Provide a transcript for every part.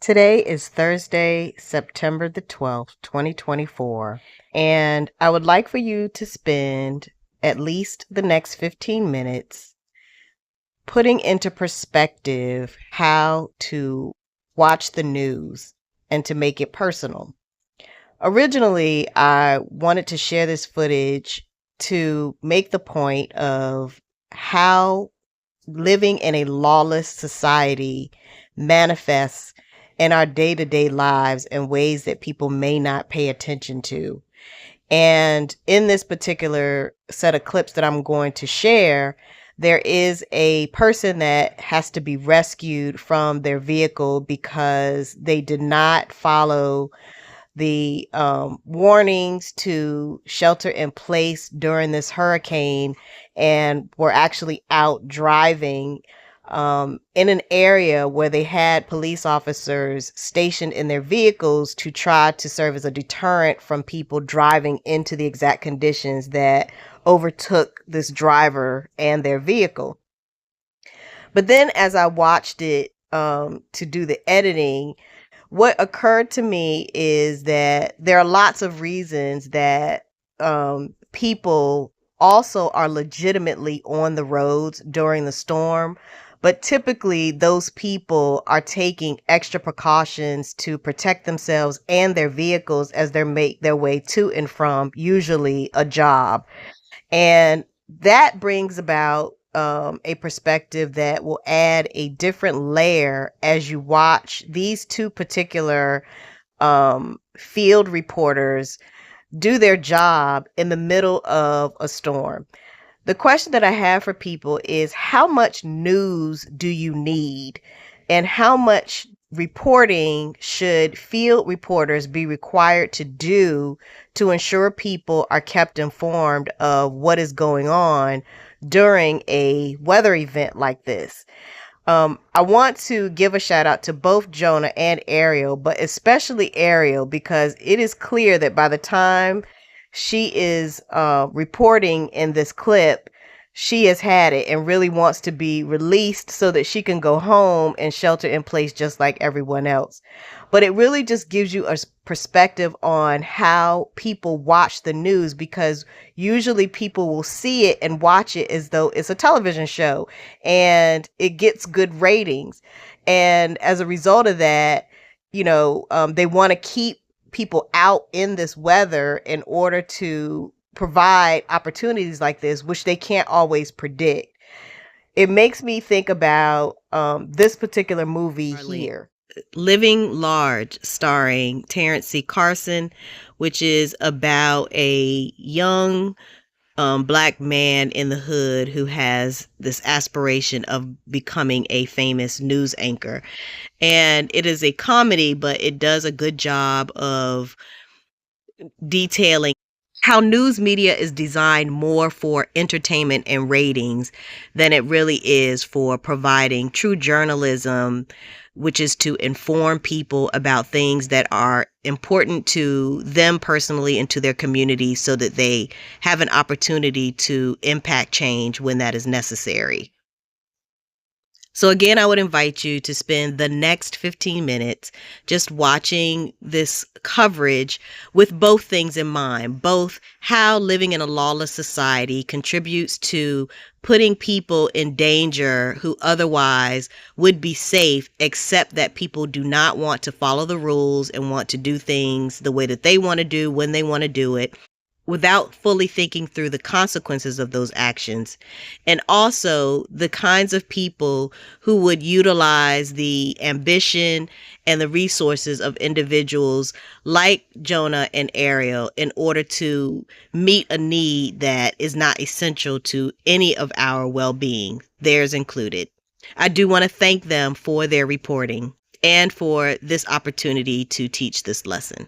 Today is Thursday, September the 12th, 2024, and I would like for you to spend at least the next 15 minutes putting into perspective how to watch the news and to make it personal. Originally, I wanted to share this footage to make the point of how living in a lawless society manifests in our day-to-day lives in ways that people may not pay attention to. And in this particular set of clips that I'm going to share, there is a person that has to be rescued from their vehicle because they did not follow the warnings to shelter in place during this hurricane and were actually out driving in an area where they had police officers stationed in their vehicles to try to serve as a deterrent from people driving into the exact conditions that overtook this driver and their vehicle. But then as I watched it to do the editing, what occurred to me is that there are lots of reasons that people also are legitimately on the roads during the storm, but typically those people are taking extra precautions to protect themselves and their vehicles as they make their way to and from usually a job. And that brings about a perspective that will add a different layer as you watch these two particular field reporters do their job in the middle of a storm. The question that I have for people is, how much news do you need, and how much reporting should field reporters be required to do to ensure people are kept informed of what is going on during a weather event like this? I want to give a shout out to both Jonah and Ariel, but especially Ariel, because it is clear that by the time she is reporting in this clip, she has had it and really wants to be released so that she can go home and shelter in place just like everyone else. But it really just gives you a perspective on how people watch the news, because usually people will see it and watch it as though it's a television show and it gets good ratings. And as a result of that, they want to keep people out in this weather in order to provide opportunities like this, which they can't always predict. It makes me think about this particular movie here, Living Large, starring Terrence C. Carson, which is about a young black man in the hood who has this aspiration of becoming a famous news anchor. And it is a comedy, but it does a good job of detailing how news media is designed more for entertainment and ratings than it really is for providing true journalism, which is to inform people about things that are important to them personally and to their community so that they have an opportunity to impact change when that is necessary. So again, I would invite you to spend the next 15 minutes just watching this coverage with both things in mind, both how living in a lawless society contributes to putting people in danger who otherwise would be safe, except that people do not want to follow the rules and want to do things the way that they want to do when they want to do it, without fully thinking through the consequences of those actions, and also the kinds of people who would utilize the ambition and the resources of individuals like Jonah and Ariel in order to meet a need that is not essential to any of our well-being, theirs included. I do want to thank them for their reporting and for this opportunity to teach this lesson.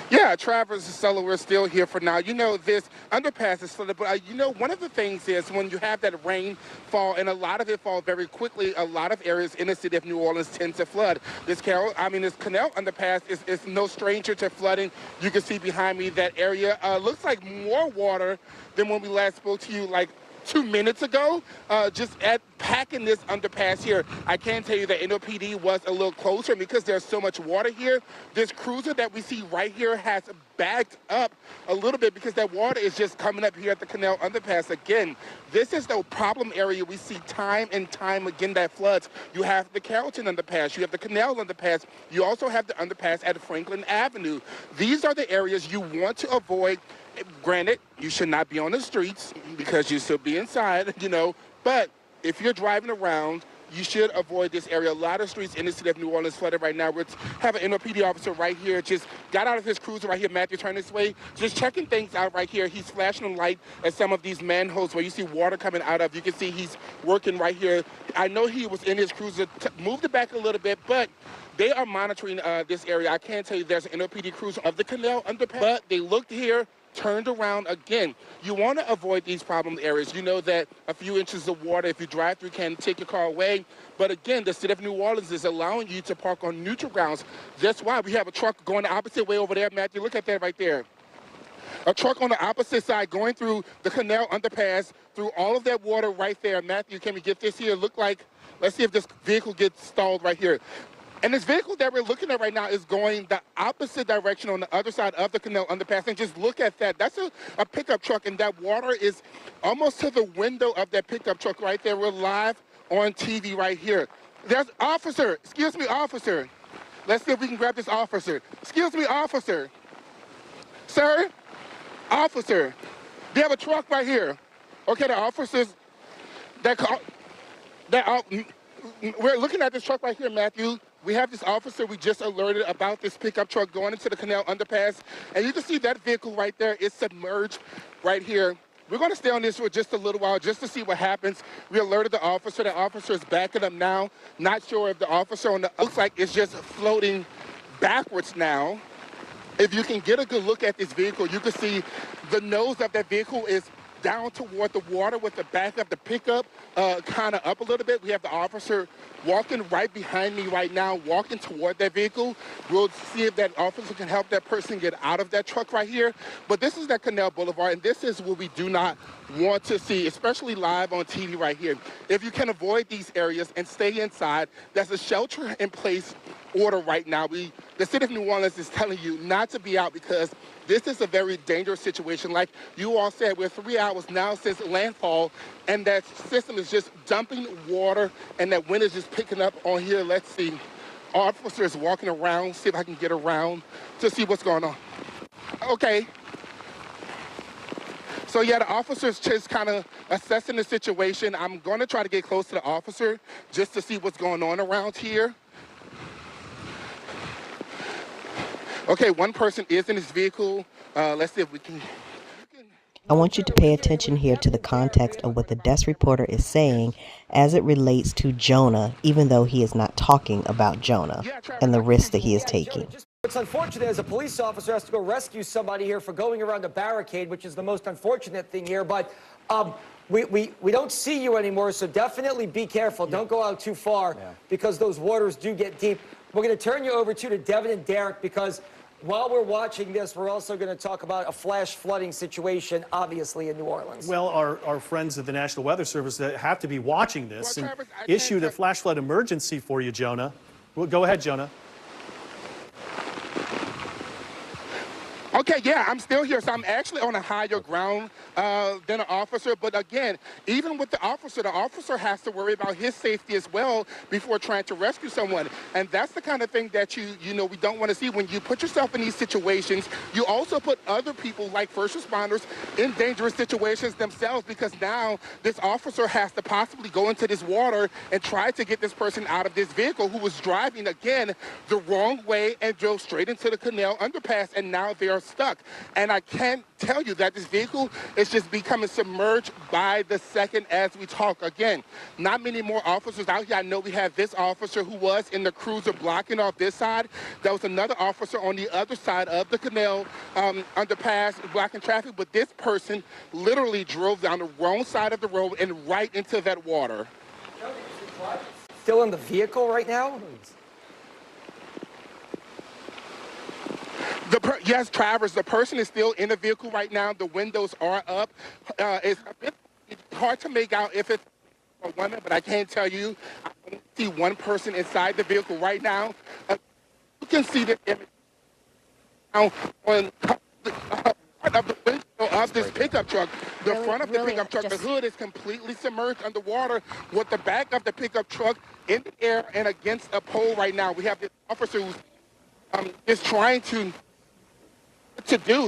Yeah, Travis and Stella, we're still here for now. This underpass is flooded, but one of the things is when you have that rainfall, and a lot of it falls very quickly, a lot of areas in the city of New Orleans tend to flood. This canal underpass is no stranger to flooding. You can see behind me that area looks like more water than when we last spoke to you, like 2 minutes ago, just at packing this underpass here. I can tell you that NOPD was a little closer because there's so much water here. This cruiser that we see right here has backed up a little bit because that water is just coming up here at the canal underpass. Again, this is the problem area we see time and time again that floods. You have the Carrollton underpass, you have the canal underpass, you also have the underpass at Franklin Avenue. These are the areas you want to avoid. Granted, you should not be on the streets because you should be inside, but if you're driving around, you should avoid this area. A lot of streets in the city of New Orleans flooded right now. We have an NOPD officer right here, just got out of his cruiser right here. Matthew, turn this way. Just checking things out right here. He's flashing a light at some of these manholes where you see water coming out of. You can see he's working right here. I know he was in his cruiser, moved it back a little bit, but they are monitoring this area. I can tell you there's an NOPD cruiser of the canal underpass, but they looked here, turned around again. You want to avoid these problem areas. You know that a few inches of water, if you drive through, can take your car away. But again, the city of New Orleans is allowing you to park on neutral grounds. That's why we have a truck going the opposite way over there, Matthew. Look at that right there. A truck on the opposite side going through the canal underpass, through all of that water right there. Matthew, can we get this here? Look like, let's see if this vehicle gets stalled right here. And this vehicle that we're looking at right now is going the opposite direction on the other side of the canal underpass. And just look at that. That's a pickup truck, and that water is almost to the window of that pickup truck right there. We're live on TV right here. There's officer. Excuse me, officer. Let's see if we can grab this officer. Excuse me, officer. Sir? Officer. They have a truck right here. Okay, the officers we're looking at this truck right here, Matthew. We have this officer we just alerted about this pickup truck going into the canal underpass. And you can see that vehicle right there is submerged right here. We're going to stay on this for just a little while just to see what happens. We alerted the officer. The officer is backing up now. Not sure if the officer on the looks like it's just floating backwards now. If you can get a good look at this vehicle, you can see the nose of that vehicle is down toward the water with the back of the pickup kind of up a little bit. We have the officer walking right behind me right now, walking toward that vehicle. We'll see if that officer can help that person get out of that truck right here. But this is that Canal Boulevard, and this is what we do not want to see, especially live on TV right here. If you can avoid these areas and stay inside, there's a shelter-in-place order right now. The city of New Orleans is telling you not to be out because this is a very dangerous situation. Like you all said, we're 3 hours now since landfall, and that system is just dumping water, and that wind is just picking up on here. Let's see. Officers walking around, see if I can get around to see what's going on. Okay. So yeah, the officer's just kind of assessing the situation. I'm going to try to get close to the officer just to see what's going on around here. Okay, one person is in his vehicle. Let's see if we can. I want you to pay attention here to the context of what the desk reporter is saying as it relates to Jonah, even though he is not talking about Jonah and the risks that he is taking. What's unfortunate is a police officer has to go rescue somebody here for going around a barricade, which is the most unfortunate thing here. But we don't see you anymore, so definitely be careful. Don't go out too far because those waters do get deep. We're going to turn you over to Devin and Derek because while we're watching this, we're also going to talk about a flash flooding situation, obviously, in New Orleans. Well, our friends at the National Weather Service that have to be watching this and issued a flash flood emergency for you, Jonah. Well, go ahead, Jonah. Okay, yeah, I'm still here. So I'm actually on a higher ground than an officer. But again, even with the officer has to worry about his safety as well before trying to rescue someone. And that's the kind of thing that we don't want to see. When you put yourself in these situations, you also put other people like first responders in dangerous situations themselves, because now this officer has to possibly go into this water and try to get this person out of this vehicle who was driving, again, the wrong way and drove straight into the canal underpass, and now they are stuck. And I can't tell you that this vehicle is just becoming submerged by the second as we talk. Again, not many more officers out here. I know we have this officer who was in the cruiser blocking off this side. There was another officer on the other side of the canal underpass blocking traffic, but this person literally drove down the wrong side of the road and right into that water. Still in the vehicle right now? Yes, Travers, the person is still in the vehicle right now. The windows are up. It's a bit hard to make out if it's a woman, but I can tell you, I only see one person inside the vehicle right now. You can see the image now on part of the window of this pickup truck. The front of the pickup truck, the hood is completely submerged underwater with the back of the pickup truck in the air and against a pole right now. We have this officer who's is trying to do.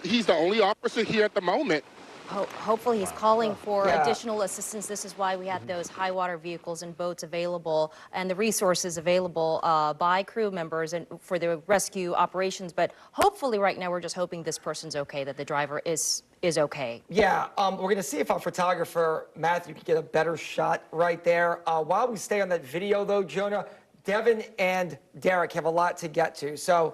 He's the only officer here at the moment. Hopefully he's calling for additional assistance. This is why we had those high water vehicles and boats available and the resources available by crew members and for the rescue operations. But hopefully right now we're just hoping this person's okay, that the driver is okay. Yeah, we're going to see if our photographer, Matthew, can get a better shot right there. While we stay on that video, though, Jonah, Devin and Derek have a lot to get to. So.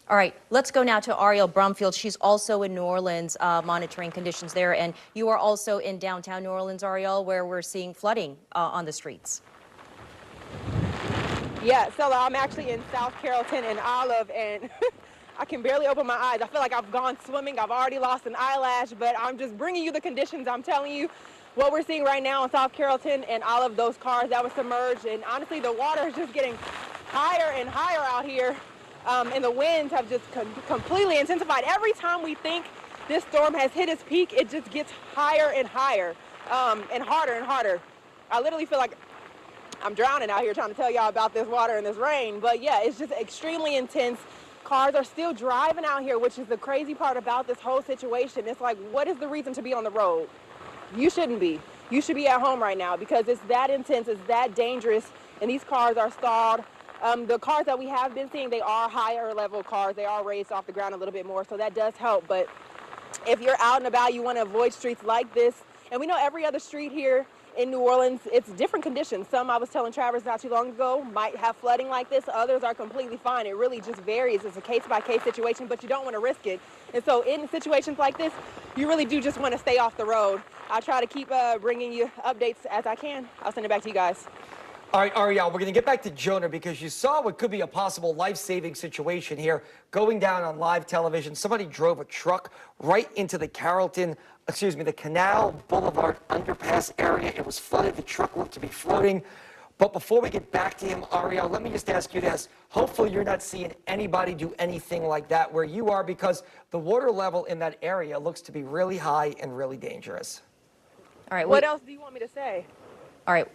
All right, let's go now to Ariel Brumfield. She's also in New Orleans monitoring conditions there. And you are also in downtown New Orleans, Ariel, where we're seeing flooding on the streets. Yeah, Stella, I'm actually in South Carrollton and Olive, and I can barely open my eyes. I feel like I've gone swimming. I've already lost an eyelash, but I'm just bringing you the conditions. I'm telling you what we're seeing right now in South Carrollton and Olive, those cars that were submerged. And honestly, the water is just getting higher and higher out here. And the winds have just completely intensified. Every time we think this storm has hit its peak, it just gets higher and higher and harder and harder. I literally feel like I'm drowning out here trying to tell y'all about this water and this rain. But yeah, it's just extremely intense. Cars are still driving out here, which is the crazy part about this whole situation. It's like, what is the reason to be on the road? You shouldn't be. You should be at home right now because it's that intense, it's that dangerous, and these cars are stalled. The cars that we have been seeing, they are higher level cars. They are raised off the ground a little bit more, so that does help. But if you're out and about, you want to avoid streets like this. And we know every other street here in New Orleans, it's different conditions. Some, I was telling Travers not too long ago, might have flooding like this. Others are completely fine. It really just varies. It's a case-by-case situation, but you don't want to risk it. And so in situations like this, you really do just want to stay off the road. I try to keep bringing you updates as I can. I'll send it back to you guys. All right, Ariel, we're going to get back to Jonah because you saw what could be a possible life-saving situation here going down on live television. Somebody drove a truck right into the the Canal Boulevard underpass area. It was flooded. The truck looked to be floating. But before we get back to him, Ariel, let me just ask you this. Hopefully you're not seeing anybody do anything like that where you are because the water level in that area looks to be really high and really dangerous. All right. What else do you want me to say? All right.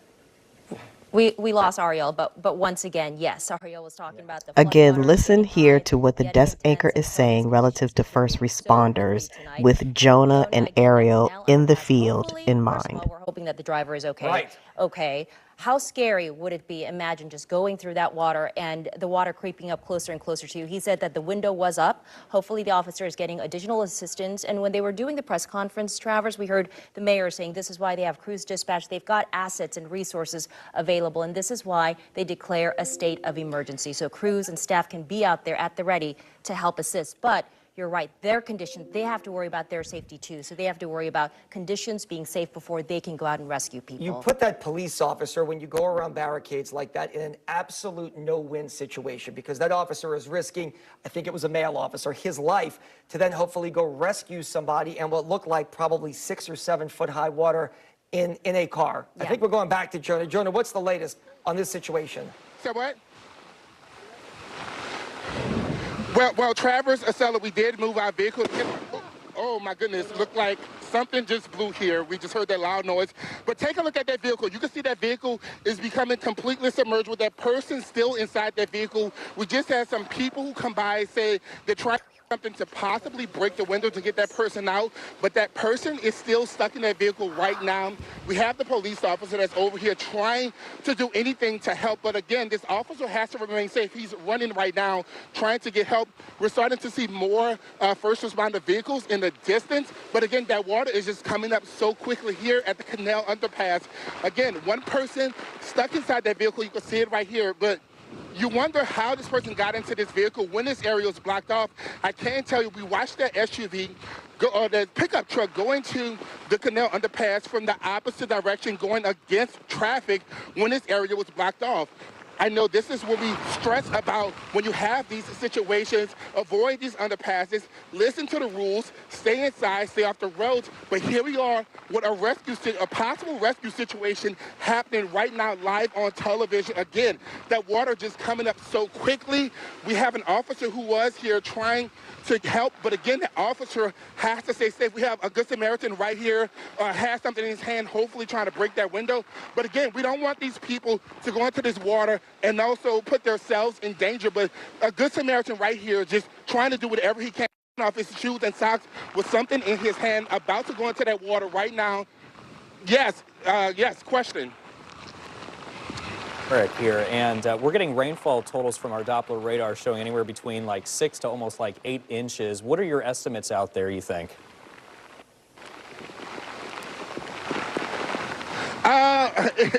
We lost Ariel, but once again, yes, Ariel was talking about the Again, listen here to what the desk anchor is saying relative to first responders with Jonah and Ariel in the field in mind. We're hoping that the driver is okay. Right. Okay. How scary would it be? Imagine just going through that water and the water creeping up closer and closer to you. He said that the window was up. Hopefully the officer is getting additional assistance. And when they were doing the press conference, Travers, we heard the mayor saying this is why they have crews dispatched. They've got assets and resources available. And this is why they declare a state of emergency. So crews and staff can be out there at the ready to help assist. But you're right, their condition, they have to worry about their safety too. So they have to worry about conditions being safe before they can go out and rescue people. You put that police officer, when you go around barricades like that, in an absolute no-win situation because that officer is risking, I think it was a male officer, his life to then hopefully go rescue somebody in what looked like probably 6 or 7 foot high water in a car. Yeah. I think we're going back to Jonah. Jonah, what's the latest on this situation? So what? Well, Travers, Acela, we did move our vehicle. Oh, my goodness. Looked like something just blew here. We just heard that loud noise. But take a look at that vehicle. You can see that vehicle is becoming completely submerged with that person still inside that vehicle. We just had some people who come by and say they're trying something to possibly break the window to get that person out, but that person is still stuck in that vehicle right now. We have the police officer that's over here trying to do anything to help, but again, this officer has to remain safe. He's running right now, trying to get help. We're starting to see more first responder vehicles in the distance, but again, that water is just coming up so quickly here at the Canal Underpass. Again, one person stuck inside that vehicle. You can see it right here, but you wonder how this person got into this vehicle when this area was blocked off. I can tell you, we watched that SUV, or the pickup truck going to the Canal Underpass from the opposite direction, going against traffic when this area was blocked off. I know this is what we stress about when you have these situations. Avoid these underpasses, listen to the rules, stay inside, stay off the roads. But here we are with a possible rescue situation happening right now live on television. Again, that water just coming up so quickly. We have an officer who was here trying to help, but again, the officer has to stay safe. We have a Good Samaritan right here, has something in his hand, hopefully trying to break that window. But again, we don't want these people to go into this water and also put themselves in danger. But a Good Samaritan right here just trying to do whatever he can off his shoes and socks with something in his hand, about to go into that water right now. Yes, yes, question. Eric here, and we're getting rainfall totals from our Doppler radar showing anywhere between like 6 to almost like 8 inches. What are your estimates out there, you think?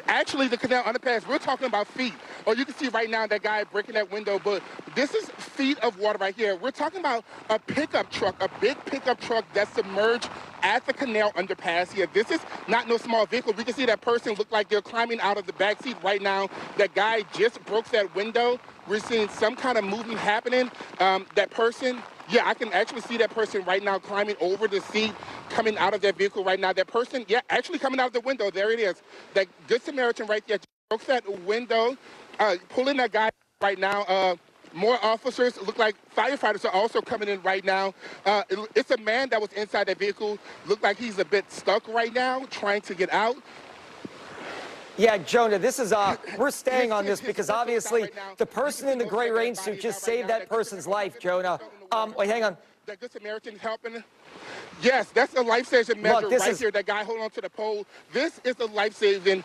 Actually, the canal underpass, we're talking about feet. Or you can see right now that guy breaking that window, but this is feet of water right here. We're talking about a pickup truck, a big pickup truck that's submerged at the canal underpass here. This is not no small vehicle. We can see that person look like they're climbing out of the back seat right now. That guy just broke that window. We're seeing some kind of movement happening. That person, yeah, I can actually see that person right now climbing over the seat, coming out of that vehicle right now. That person, yeah, actually coming out of the window. There it is. That Good Samaritan right there broke that window, pulling that guy right now. More officers, look like firefighters are also coming in right now. It's a man that was inside that vehicle. Look like he's a bit stuck right now, trying to get out. Yeah, Jonah, this is, we're staying on this because obviously the person in the gray rain suit just saved that person's life, Jonah. Wait, hang on. That Good Samaritan helping. Yes, that's a life-saving measure right here. That guy holding on to the pole. This is a life-saving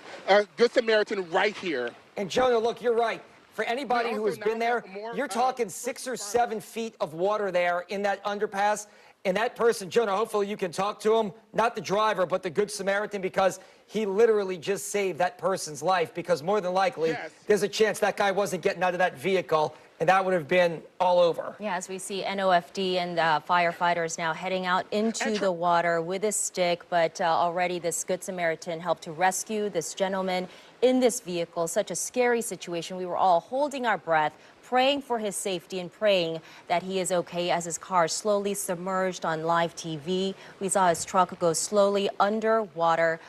Good Samaritan right here. And Jonah, look, you're right. For anybody who has been there, you're talking 6 or 7 feet of water there in that underpass. And that person, Jonah, hopefully you can talk to him, not the driver, but the Good Samaritan, because he literally just saved that person's life, because more than likely, there's a chance that guy wasn't getting out of that vehicle, and that would have been all over. Yeah, as we see NOFD and firefighters now heading out into the water with a stick, but already this Good Samaritan helped to rescue this gentleman in this vehicle. Such a scary situation. We were all holding our breath, praying for his safety and praying that he is okay as his car slowly submerged on live TV. We saw his truck go slowly underwater.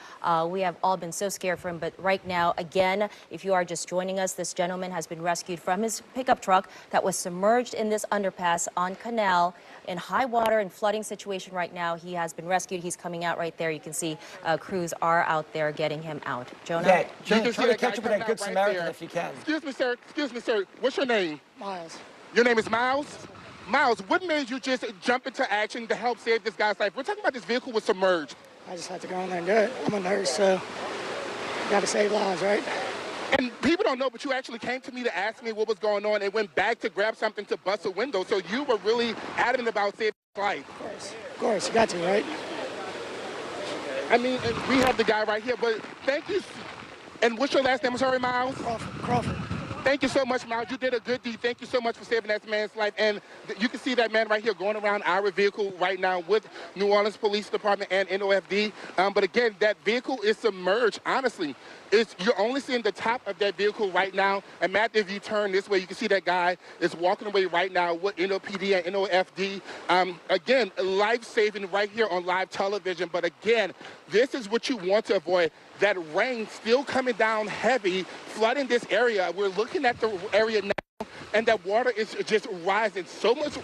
We have all been so scared for him, but right now, again, if you are just joining us, this gentleman has been rescued from his pickup truck that was submerged in this underpass on Canal in high water and flooding situation right now. He has been rescued. He's coming out right there. You can see crews are out there getting him out. Jonah? Yeah, Jonah, try to catch up with that Good Samaritan if you can. Excuse me, sir. Excuse me, sir. What's your name? Miles. Your name is Miles? Miles, what made you just jump into action to help save this guy's life? We're talking about this vehicle was submerged. I just had to go in there and do it. I'm a nurse, so got to save lives, right? And people don't know, but you actually came to me to ask me what was going on and went back to grab something to bust a window. So you were really adamant about saving his life. Of course, you got to, right? I mean, we have the guy right here, but thank you. And what's your last name? I'm sorry, Miles? Crawford. Thank you so much, Miles. You did a good deed. Thank you so much for saving that man's life. And you can see that man right here going around our vehicle right now with New Orleans Police Department and NOFD. But again, that vehicle is submerged. Honestly, you're only seeing the top of that vehicle right now. And Matt, if you turn this way, you can see that guy is walking away right now with NOPD and NOFD. Again, life-saving right here on live television. But again, this is what you want to avoid. That rain still coming down heavy, flooding this area. We're looking at the area now, and that water is just rising. So much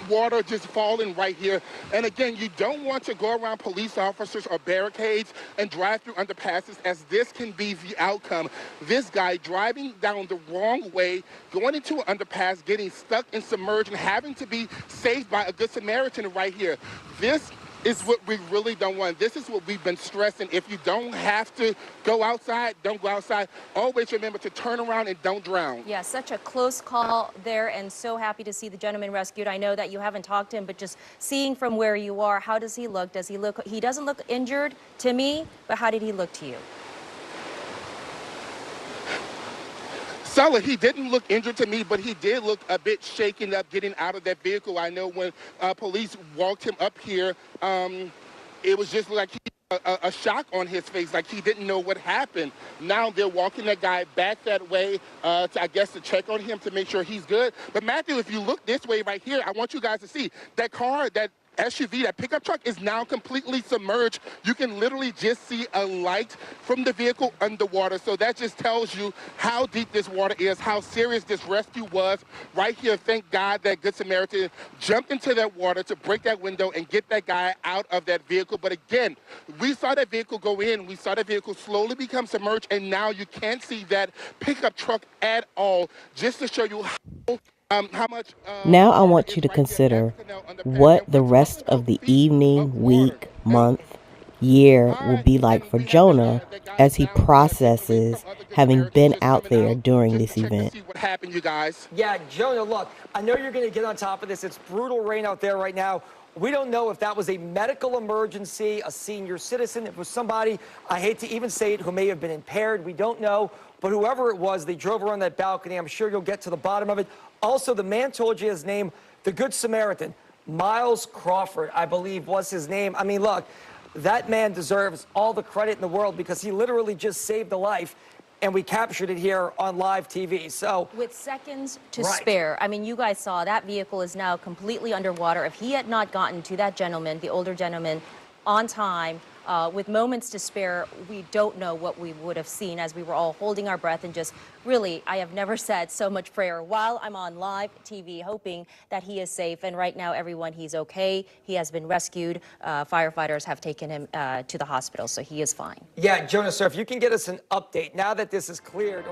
water just falling right here. And again, you don't want to go around police officers or barricades and drive through underpasses, as this can be the outcome. This guy driving down the wrong way, going into an underpass, getting stuck and submerged, and having to be saved by a Good Samaritan right here. This is what we really don't want. This is what we've been stressing. If you don't have to go outside, don't go outside. Always remember to turn around and don't drown. Yeah, such a close call there, and so happy to see the gentleman rescued. I know that you haven't talked to him, but just seeing from where you are, how does he look? Does he look, he doesn't look injured to me, but how did he look to you? Sulla, he didn't look injured to me, but he did look a bit shaken up getting out of that vehicle. I know when police walked him up here, it was just like he a shock on his face, like he didn't know what happened. Now they're walking that guy back that way, I guess to check on him to make sure he's good. But Matthew, if you look this way right here, I want you guys to see that car, that SUV, that pickup truck is now completely submerged. You can literally just see a light from the vehicle underwater. So that just tells you how deep this water is, how serious this rescue was. Right here, thank God that Good Samaritan jumped into that water to break that window and get that guy out of that vehicle. But again, we saw that vehicle go in, we saw that vehicle slowly become submerged, and now you can't see that pickup truck at all, just to show you how much. Now I want you to consider what the rest of the evening, week, month, year will be like for Jonah as he processes having been out there during this event. What happened, you guys? Yeah, Jonah, look, I know you're going to get on top of this. It's brutal rain out there right now. We don't know if that was a medical emergency, a senior citizen, if it was somebody, I hate to even say it, who may have been impaired. We don't know. But whoever it was, they drove around that balcony. I'm sure you'll get to the bottom of it. Also, the man told you his name, the Good Samaritan. Miles Crawford, I believe, was his name. I mean, look, that man deserves all the credit in the world because he literally just saved a life. And we captured it here on live TV. So with seconds to spare, I mean, you guys saw that vehicle is now completely underwater. If he had not gotten to that gentleman, the older gentleman, on time, with moments to spare, we don't know what we would have seen as we were all holding our breath and just really, I have never said so much prayer while I'm on live TV, hoping that he is safe. And right now, everyone, he's okay. He has been rescued. Firefighters have taken him to the hospital, so he is fine. Yeah, Jonah, sir, if you can get us an update now that this is cleared.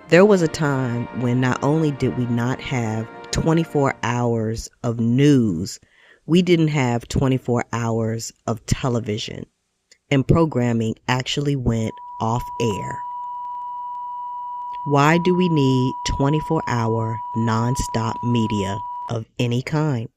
There was a time when not only did we not have 24 hours of news, we didn't have 24 hours of television, and programming actually went off air. Why do we need 24-hour non-stop media of any kind?